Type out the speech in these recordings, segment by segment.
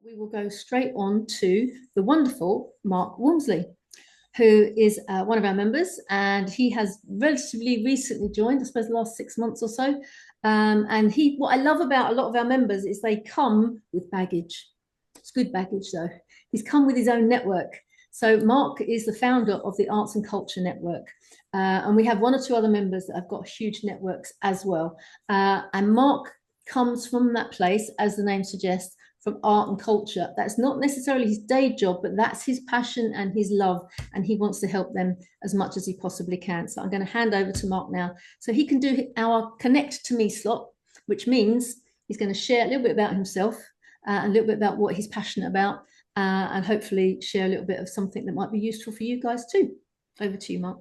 We will go straight on to the wonderful Mark Walmsley, who is one of our members, and he has relatively recently joined, I suppose, the last 6 months or so. What I love about a lot of our members is they come with baggage. It's good baggage, though. He's come with his own network. So Mark is the founder of the Arts and Culture Network. And we have one or two other members that have got huge networks as well. And Mark comes from that place, as the name suggests, from art and culture. That's not necessarily his day job, but that's his passion and his love, and he wants to help them as much as he possibly can. So I'm going to hand over to Mark now so he can do our Connect to Me slot, which means he's going to share a little bit about himself, a little bit about what he's passionate about, and hopefully share a little bit of something that might be useful for you guys too. Over to you, Mark.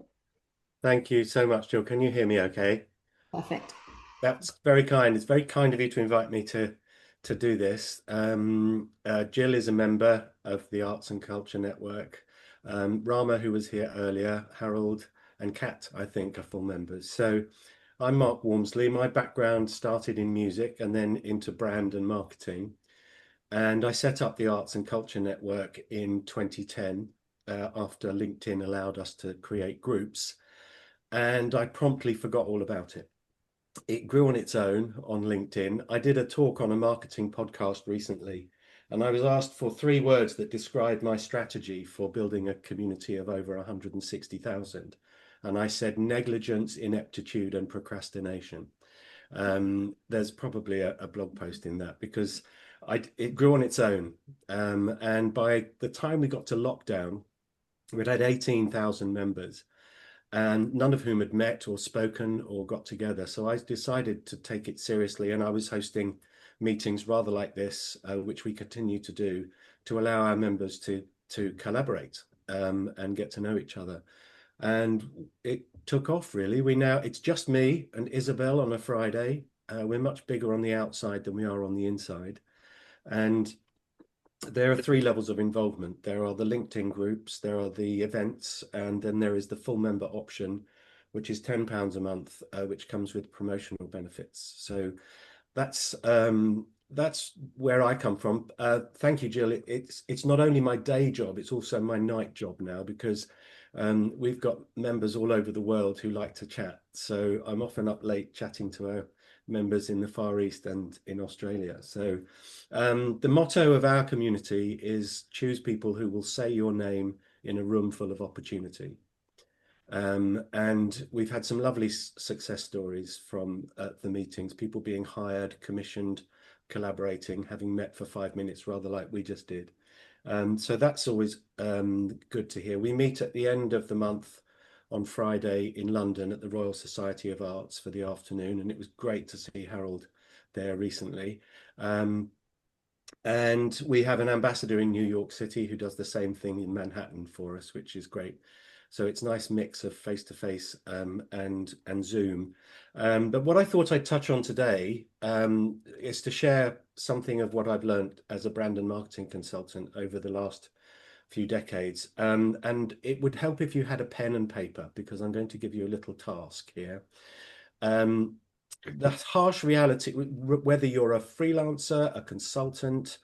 Thank you so much, Jill. Can you hear me okay? Perfect. That's very kind. It's very kind of you to invite me to do this. Jill is a member of the Arts and Culture Network. Rama, who was here earlier, Harold and Kat, I think, are full members. So I'm Mark Walmsley. My background started in music and then into brand and marketing. And I set up the Arts and Culture Network in 2010 after LinkedIn allowed us to create groups. And I promptly forgot all about it. It grew on its own on LinkedIn. I did a talk on a marketing podcast recently, and I was asked for 3 words that describe my strategy for building a community of over 160,000. And I said negligence, ineptitude, and procrastination. There's probably a blog post in that because it grew on its own. And by the time we got to lockdown, we'd had 18,000 members, and none of whom had met or spoken or got together. So I decided to take it seriously, and I was hosting meetings rather like this, which we continue to do, to allow our members to collaborate and get to know each other. And it took off, really. It's just me and Isabel on a Friday. We're much bigger on the outside than we are on the inside. And there are 3 levels of involvement. There are the LinkedIn groups, there are the events, and then there is the full member option, which is £10 a month, which comes with promotional benefits. So that's where I come from. Thank you, Jill. It's not only my day job, it's also my night job now, because we've got members all over the world who like to chat. So I'm often up late chatting to our members in the Far East and in Australia. So the motto of our community is choose people who will say your name in a room full of opportunity. And we've had some lovely success stories from the meetings, people being hired, commissioned, collaborating, having met for 5 minutes, rather like we just did. So that's always good to hear. We meet at the end of the month on Friday in London at the Royal Society of Arts for the afternoon, and it was great to see Harold there recently. And we have an ambassador in New York City who does the same thing in Manhattan for us, which is great. So it's a nice mix of face-to-face and Zoom. But what I thought I'd touch on today is to share something of what I've learned as a brand and marketing consultant over the last few decades. And it would help if you had a pen and paper, because I'm going to give you a little task here. The harsh reality, whether you're a freelancer, a consultant,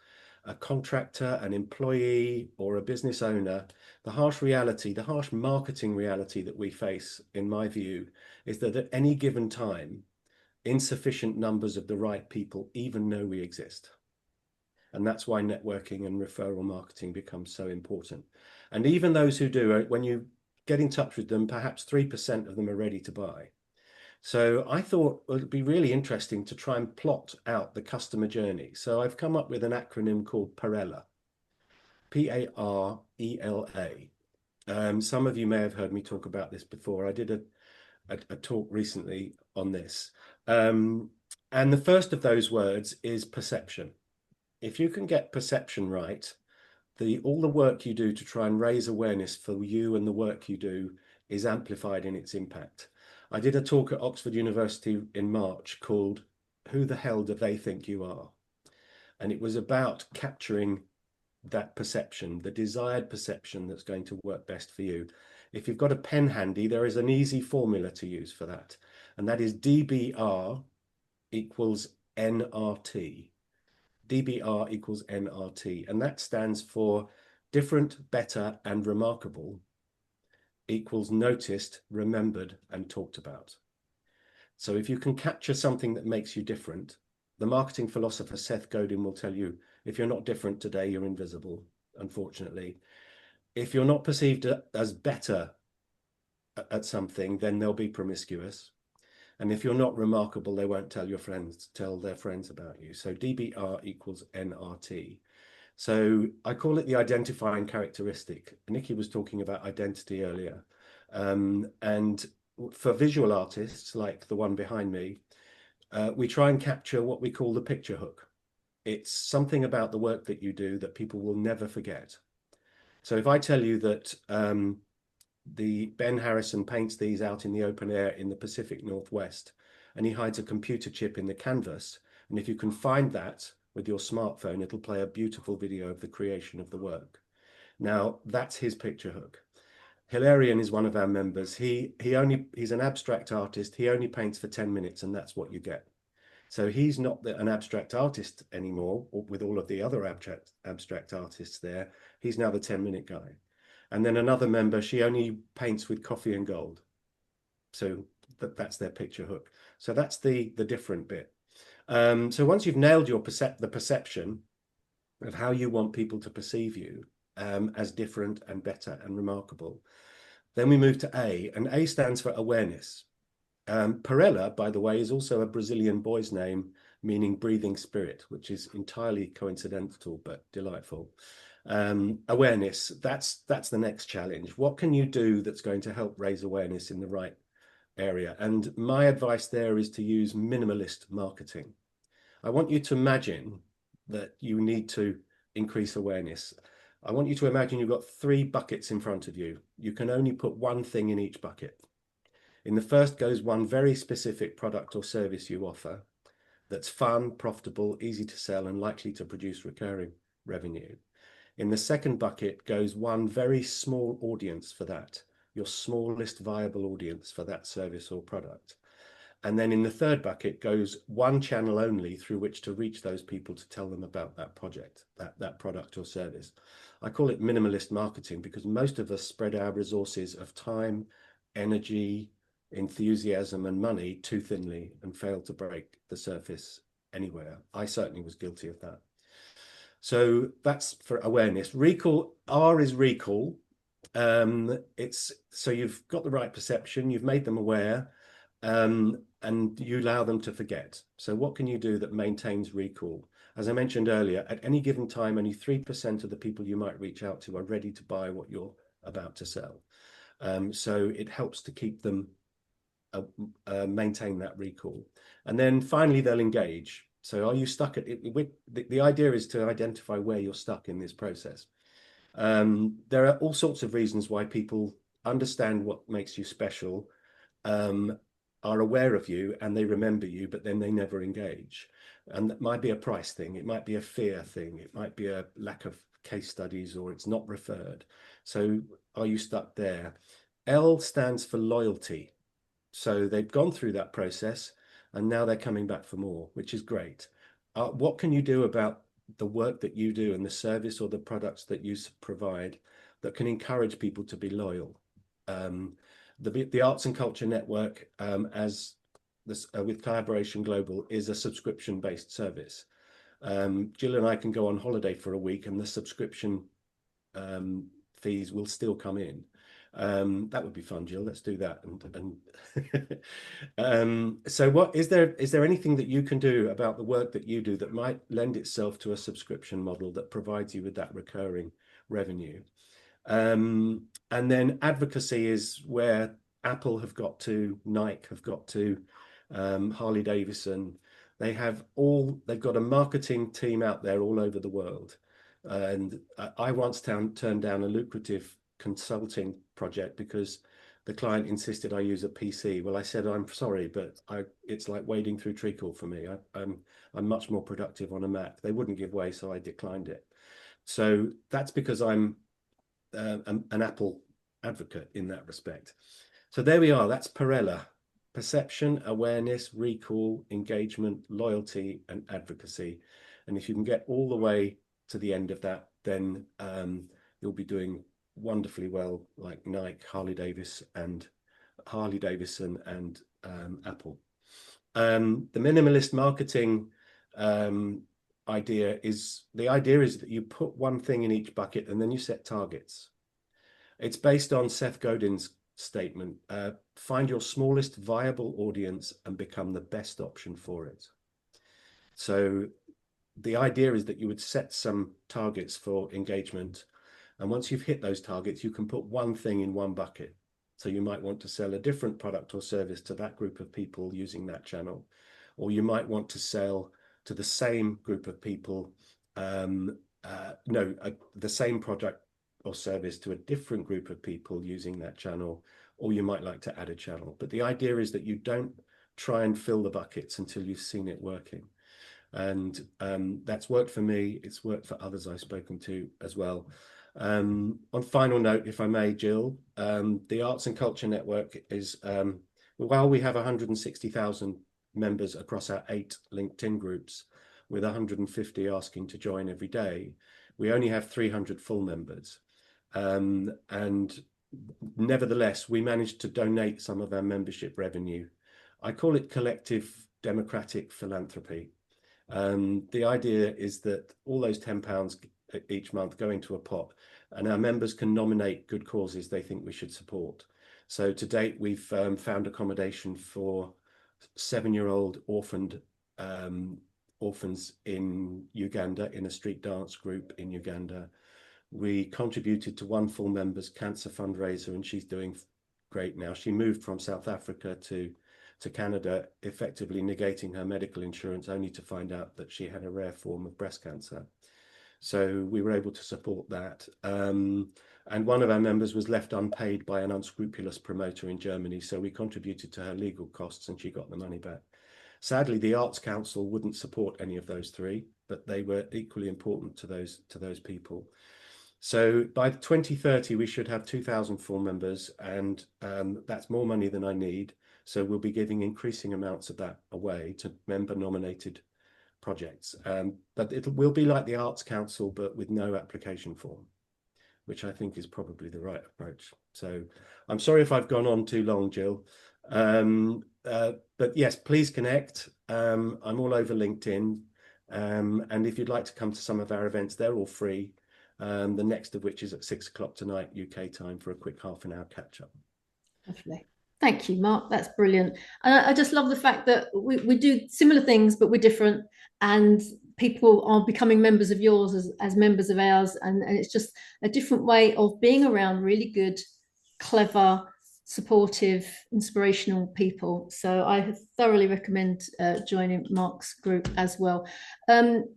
a contractor, an employee, or a business owner, the harsh reality, the harsh marketing reality that we face, in my view, is that at any given time, insufficient numbers of the right people even know we exist. And that's why networking and referral marketing becomes so important. And even those who do, when you get in touch with them, perhaps 3% of them are ready to buy. So I thought it would be really interesting to try and plot out the customer journey. So I've come up with an acronym called PARELA, P-A-R-E-L-A. Some of you may have heard me talk about this before. I did a talk recently on this. And the first of those words is perception. If you can get perception right, all the work you do to try and raise awareness for you and the work you do is amplified in its impact. I did a talk at Oxford University in March called Who the Hell Do They Think You Are? And it was about capturing that perception, the desired perception that's going to work best for you. If you've got a pen handy, there is an easy formula to use for that. And that is DBR equals NRT. DBR equals NRT, and that stands for different, better, and remarkable equals noticed, remembered, and talked about. So if you can capture something that makes you different, the marketing philosopher Seth Godin will tell you, if you're not different today, you're invisible, unfortunately. If you're not perceived as better at something, then they'll be promiscuous. And if you're not remarkable, they won't tell their friends about you. So DBR equals NRT. So I call it the identifying characteristic. Nikki was talking about identity earlier. And for visual artists, like the one behind me, we try and capture what we call the picture hook. It's something about the work that you do that people will never forget. So if I tell you that the Ben Harrison paints these out in the open air in the Pacific Northwest, and he hides a computer chip in the canvas, and if you can find that with your smartphone, it'll play a beautiful video of the creation of the work. Now, that's his picture hook. Hilarion is one of our members. He's an abstract artist. He only paints for 10 minutes, and that's what you get. So he's not an abstract artist anymore, with all of the other abstract artists there. He's now the 10-minute guy. And then another member, she only paints with coffee and gold. So that's their picture hook. So that's the different bit. So once you've nailed the perception of how you want people to perceive you as different and better and remarkable, then we move to A, and A stands for awareness. PARELA, by the way, is also a Brazilian boy's name meaning breathing spirit, which is entirely coincidental but delightful. Awareness, that's the next challenge. What can you do that's going to help raise awareness in the right area? And my advice there is to use minimalist marketing. I want you to imagine that you need to increase awareness. I want you to imagine you've got 3 buckets in front of you. You can only put one thing in each bucket. In the first goes one very specific product or service you offer that's fun, profitable, easy to sell, and likely to produce recurring revenue. In the second bucket goes one very small audience for that, your smallest viable audience for that service or product. And then in the third bucket goes one channel only through which to reach those people to tell them about that project, that product or service. I call it minimalist marketing because most of us spread our resources of time, energy, enthusiasm, and money too thinly and fail to break the surface anywhere. I certainly was guilty of that. So that's for awareness. Recall, R is recall. So you've got the right perception, you've made them aware, and you allow them to forget. So what can you do that maintains recall? As I mentioned earlier, at any given time, only 3% of the people you might reach out to are ready to buy what you're about to sell. So it helps to keep them maintain that recall. And then finally, they'll engage. So are you stuck at it? The idea is to identify where you're stuck in this process. There are all sorts of reasons why people understand what makes you special, are aware of you, and they remember you, but then they never engage. And that might be a price thing. It might be a fear thing. It might be a lack of case studies, or it's not referred. So are you stuck there? L stands for loyalty. So they've gone through that process and now they're coming back for more, which is great. What can you do about the work that you do and the service or the products that you provide that can encourage people to be loyal? The Arts and Culture Network, with Collaboration Global, is a subscription-based service. Jill and I can go on holiday for a week and the subscription fees will still come in. That would be fun, Jill. Let's do that. So what is there anything that you can do about the work that you do that might lend itself to a subscription model that provides you with that recurring revenue? And then advocacy is where Apple have got to, Nike have got to, Harley Davidson. They've got a marketing team out there all over the world. And I once turned down a lucrative consulting project because the client insisted I use a PC. Well, I said, I'm sorry, but it's like wading through treacle for me. I'm much more productive on a Mac. They wouldn't give way, so I declined it. So that's because I'm an Apple advocate in that respect. So there we are. That's PARELA: perception, awareness, recall, engagement, loyalty, and advocacy. And if you can get all the way to the end of that, then you'll be doing wonderfully well, like Nike, Harley Davidson, and Apple. The minimalist marketing idea is that you put one thing in each bucket and then you set targets. It's based on Seth Godin's statement, find your smallest viable audience and become the best option for it. So the idea is that you would set some targets for engagement, and once you've hit those targets, you can put one thing in one bucket. So you might want to sell a different product or service to that group of people using that channel, or you might want to sell to the same group of people, the same product or service to a different group of people using that channel, or you might like to add a channel. But the idea is that you don't try and fill the buckets until you've seen it working. And that's worked for me. It's worked for others I've spoken to as well. On final note, if I may, Jill, the Arts and Culture Network is, while we have 160,000 members across our 8 LinkedIn groups, with 150 asking to join every day, we only have 300 full members. And nevertheless, we managed to donate some of our membership revenue. I call it collective democratic philanthropy. The idea is that all those £10 each month go into a pot, and our members can nominate good causes they think we should support. So to date, we've found accommodation for 7-year-old orphans in Uganda, in a street dance group in Uganda. We contributed to one full member's cancer fundraiser, and she's doing great now. She moved from South Africa to Canada, effectively negating her medical insurance, only to find out that she had a rare form of breast cancer. So we were able to support that. And one of our members was left unpaid by an unscrupulous promoter in Germany, so we contributed to her legal costs and she got the money back. Sadly, the Arts Council wouldn't support any of those 3, but they were equally important to those people. So by 2030, we should have 2,000 full members, and that's more money than I need. So we'll be giving increasing amounts of that away to member-nominated projects. But it will be like the Arts Council, but with no application form, which I think is probably the right approach. So I'm sorry if I've gone on too long, Jill. But yes, please connect. I'm all over LinkedIn. And if you'd like to come to some of our events, they're all free. The next of which is at 6 o'clock tonight, UK time, for a quick half-an-hour catch-up. Lovely. Thank you, Mark. That's brilliant. And I just love the fact that we do similar things, but we're different. And people are becoming members of yours as members of ours. And it's just a different way of being around really good, clever, supportive, inspirational people. So I thoroughly recommend joining Mark's group as well.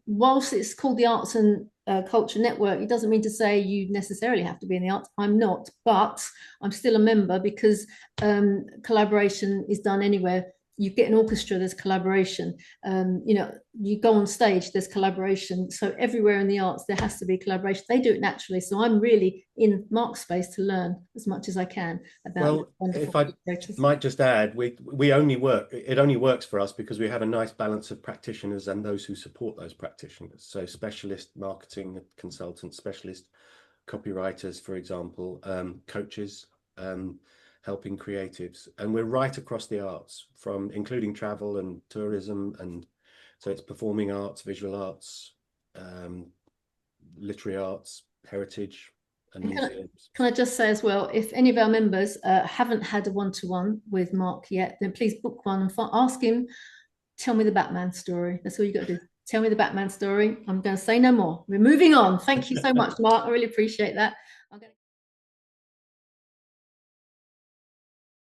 Whilst it's called the Arts and Culture Network, it doesn't mean to say you necessarily have to be in the arts. I'm not, but I'm still a member, because collaboration is done anywhere. You get an orchestra, there's collaboration. You go on stage, there's collaboration. So everywhere in the arts, there has to be collaboration. They do it naturally. So I'm really in Mark's space to learn as much as I can about. Well, if I might just add, it only works for us because we have a nice balance of practitioners and those who support those practitioners. So specialist marketing consultants, specialist copywriters, for example, coaches, helping creatives, and we're right across the arts, from including travel and tourism, and so it's performing arts, visual arts, literary arts, heritage, and museums. Can I just say as well, if any of our members haven't had a one-to-one with Mark yet, then please book one and ask him, tell me the Batman story. That's all you got to do. Tell me the Batman story. I'm going to say no more. We're moving on. Thank you so much, Mark. I really appreciate that.